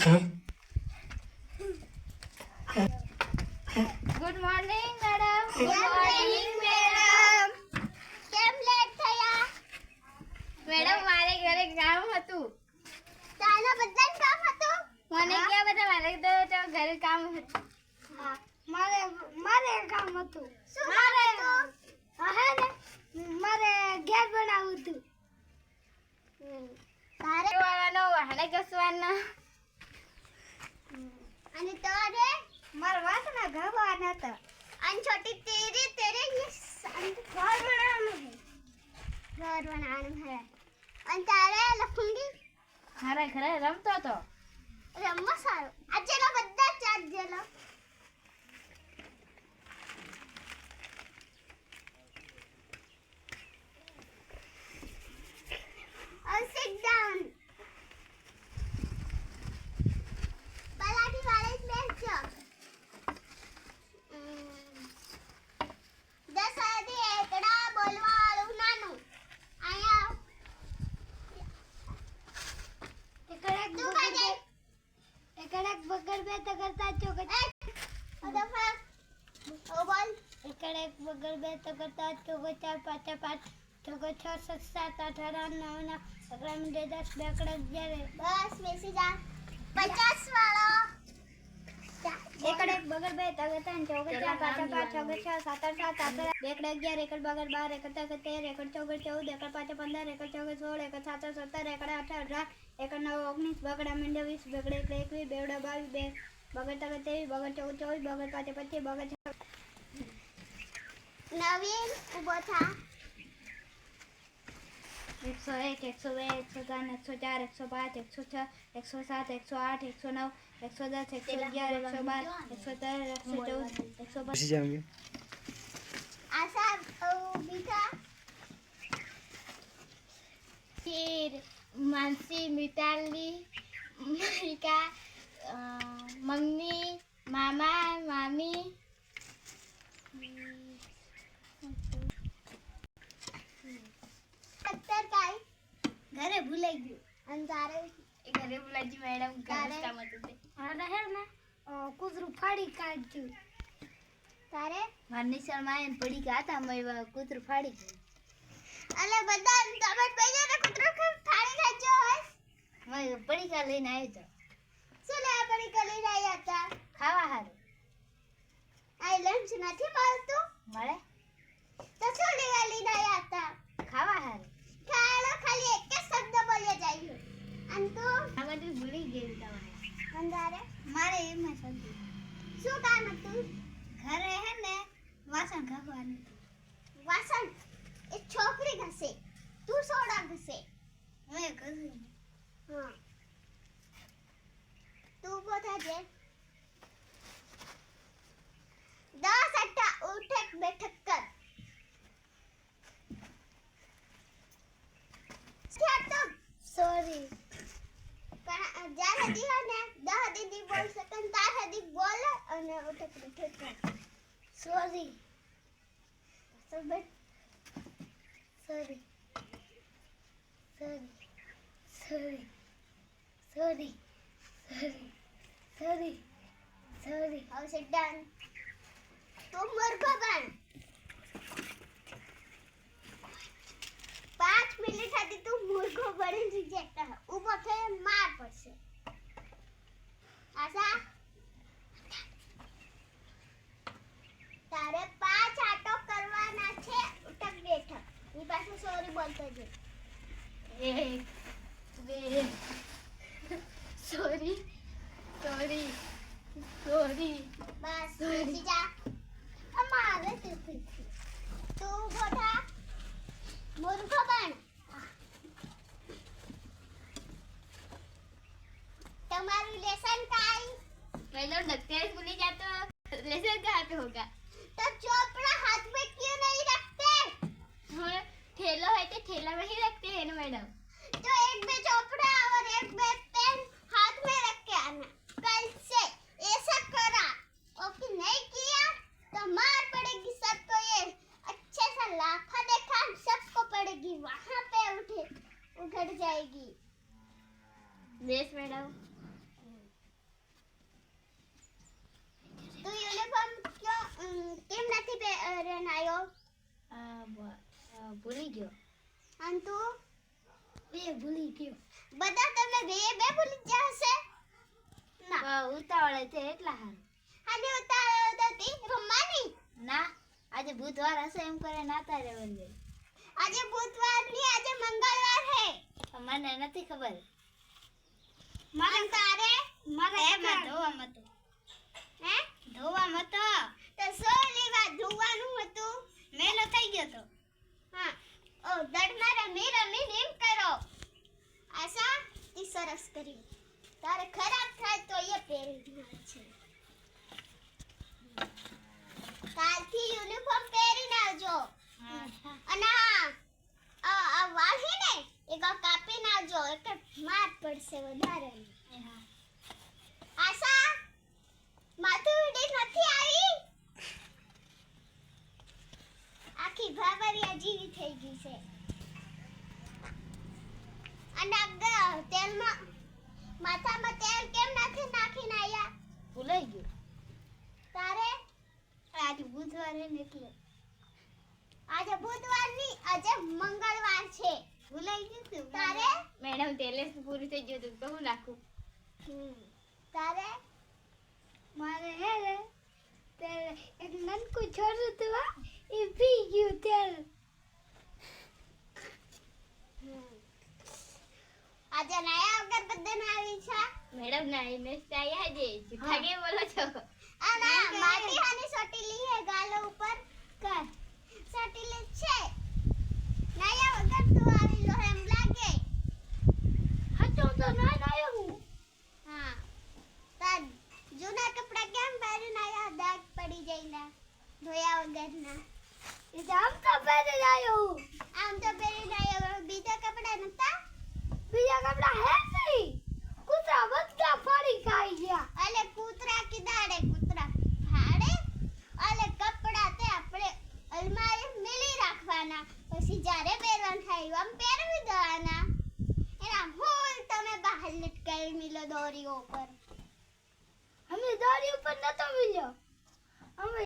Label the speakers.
Speaker 1: Good morning madam.
Speaker 2: Good morning madam. કેમ late થયા?
Speaker 1: Madam મારે ઘરે કામ હતું.
Speaker 2: તારા બધાને કામ હતું?
Speaker 1: મને ક્યાં બધા મારે તો ઘરે કામ હતું.
Speaker 2: હા, મારે કામ હતું. શું કામ હતું? હે ને મારે ઘેર બનાવવું હતું. તારે
Speaker 1: વાળાનો વાહને ઘસવાનો.
Speaker 2: અને તારે મારા વાસણા ઘરવાના હતા. અને છોટી તેરે ये घर बनाना है. અને તારે લખુંગી
Speaker 1: ખરે ખરે રમતો હતો.
Speaker 2: રમવા સારું. આજે લો બધા ચાર જેલો. Sit down. પલાઠી વાળે જ બેસજો. 10 સુધી એકડા બોલવા વાળું નાનું. અહીંયા એકડક બગર બે તો કરતા ચોક. અદફા ઓ બોલ. એકડક બગર બે તો કરતા ચોક 4 5 5 ચોકો 6 7 8 18 19 અગલા મિનિટે 10 બેકડા 11. બસ બેસી જા. 50 વાળો. એકડક બગર બે તો કરતા ચોક 4 5 5 6 7 8 7 બેકડા 11 એકડ બગર 12 એકડ 13 એકડ 14 14 એકડ 5 15 એકડ 16 16 એકડ 17 17 એકડ 18 18 એકડ 9 19 બગડા મિંડે 20 બગડે 21 બેવડા 22 બગડ 23 બગડ 24 બગડ 25 બગડ નવીન ઉભો થા. 101 102 103 104 105 106 107 108 109 110 111 112 113 114 115. આશા બીટા
Speaker 1: फिर मानसी मिताली मलिका मम्मी मामा मामी
Speaker 2: અત્યારે કાઈ ઘરે ભૂલાઈ ગયું. અને તારે
Speaker 1: घरे बुलाजी मैडम
Speaker 2: તારે
Speaker 1: काम હતું તે
Speaker 2: આને હે ને કૂતરું ફાડી કાઢ્યું. તારે
Speaker 1: મારની શર્માએ પડી ગયા હતા મેં કૂતરું ફાડી ગયું.
Speaker 2: અલે બધા તમે પૈયા ને કૂતરું ફાડી નાખ્યો હોય.
Speaker 1: મેં પડીકા લઈને આવ્યો તો
Speaker 2: શું લે પડી કલી રહ્યા હતા?
Speaker 1: ખાવા હારું
Speaker 2: આઈ લંચ નથી મળતું
Speaker 1: મળે
Speaker 2: તો શું લેવા લઈને આવ્યા હતા?
Speaker 1: ખાવા હારું
Speaker 2: ખાડો ખાલી એક જ શબ્દ બોલ્યા જાય. અને તું
Speaker 1: આ બધું ભૂલી ગયું તમારે.
Speaker 2: અંધારે
Speaker 1: મારે એમાં સમજી
Speaker 2: શું કામ હતું?
Speaker 1: ઘરે હે ને વાસણ ઘસવાનું.
Speaker 2: વાસણ એક છોકરી ઘસે, તું સોડા ઘસે.
Speaker 1: મેં ઘસી
Speaker 2: હા તું ઉભો થાજે. 10 અટ્ટા ઉઠક બેઠક કર. સોરી પણ જ્યાં સુધી હોય ને 10 દીદી બોલ શકન તાર સુધી બોલ અને ઉઠક બેઠક કર. Sorry sorry sorry sorry sorry sorry sorry sorry. હવે sit down. તું મૂર્ખો બન. 5 મિનિટ હતી તું મૂર્ખો બની રિજેક્ટ થયો. ઊભો થઈ માર પડશે. આશા તારે 5 આટો કરવાના છે ઉઠક બેઠક. ની પાસે સોરી બોલતો જે.
Speaker 1: 1 2 સોરી સોરી સોરી
Speaker 2: બસ બેસી જા. અમારે તું ઉભો થા. મૂર્ખો બન. તમારું લેસન કાઈ
Speaker 1: मैडम लगता है भूल जाता लेसन कहाँ पे होगा.
Speaker 2: तो चोपड़ा हाथ में क्यों नहीं रखते?
Speaker 1: हम ठेला है तो ठेला में ही रखते हैं ना मैडम.
Speaker 2: तो एक में चोपड़ा और एक में पेन हाथ में रख के आना. कल से ऐसा करा ओके नहीं किया तो मार पड़ेगी सबको. ये अच्छे से लाफा देखा सबको पड़ेगी. वहाँ पे उठ जाएगी.
Speaker 1: Yes madam.
Speaker 2: કેમ નથી પહેરાયો?
Speaker 1: ભૂલી ગયો.
Speaker 2: અને તું?
Speaker 1: બે ભૂલી ગયો.
Speaker 2: બધા તમે બે ભૂલી ગયા હશે? ના.
Speaker 1: ઉતાવળે છે એટલા હારું.
Speaker 2: આજે ઉતાવળ હતી રમવાની?
Speaker 1: ના, આજે બુધવાર હશે એમ કરે નાતા રહેવા દે.
Speaker 2: આજે બુધવાર ની આજે મંગળવાર હે.
Speaker 1: મને નથી ખબર.
Speaker 2: મારે તારે
Speaker 1: મારે એમાં ધોવા મતો.
Speaker 2: હે?
Speaker 1: ધોવા મતો.
Speaker 2: તો શું લેવા ધોવાનું હતું?
Speaker 1: મેલો થઈ ગયો તો.
Speaker 2: હા. ઓ દડમાં રમી એમ કરો. આશા ઈ સરસ કરી. તારે ખરાબ થાય તો એ પહેરી દેવા છે. કાલથી યુનિફોર્મ પહેરીને આવજો. અને આ વાળ છે ને એક કાપી નાખજો એટલે માર પડશે વધારે. આશા માથું ઉડી નથી આવી? આખી ભાભરિયા જીવી થઈ ગઈ છે. અને તેલમાં માથામાં તેલ કેમ નથી નાખીને આયા?
Speaker 1: ભૂલાઈ ગયું.
Speaker 2: તારે
Speaker 1: આજે બુધવાર હે ને એટલે.
Speaker 2: આજે બુધવાર ની આજે મંગળવાર છે.
Speaker 1: ભૂલાઈ ગયું તું.
Speaker 2: તારે
Speaker 1: મેડમ તેલેસ પૂરું થઈ ગયું તો હું નાખું.
Speaker 2: તારે
Speaker 1: મારે હે ને તે એક નનકું છોરું હતું એ પી ગયું તેલ.
Speaker 2: આજે નયા અગરબત્તી આવી છે.
Speaker 1: મેડમ ના એને આયા જે જૂઠા કે બોલો છો.
Speaker 2: આ ના માટી હાની સોટીલી હે ગાલો ઉપર કર સોટીલી છે. નયા વગર તું આવી લો એમ લાગે.
Speaker 1: હચો તો ના નાયો હું.
Speaker 2: હા તાર જૂના કપડા કેમ પહેરીને આયા? દાગ પડી જઈના ધોયા વગરના.
Speaker 1: એ આમ તો પહેરી લાયો હું.
Speaker 2: આમ તો પહેરીને આયા બીજા કપડા નતા?
Speaker 1: બીજા કપડા હે નહીં. કૂતરા બધા ફરી ખાઈ ગયા.
Speaker 2: અલે કૂતરા કીધાડે કૂતરા ફાડે? અલે કપડા તે આપણે અલમારી મેલી રાખવાના પછી જ્યારે પહેરવાનું થાય આમ પહેરવી દેવાના. એના હોલ તમે બહાર લટકાવી મિલો દોરીઓ ઉપર.
Speaker 1: અમે દોરી ઉપર નતો મિલ્યો. અમે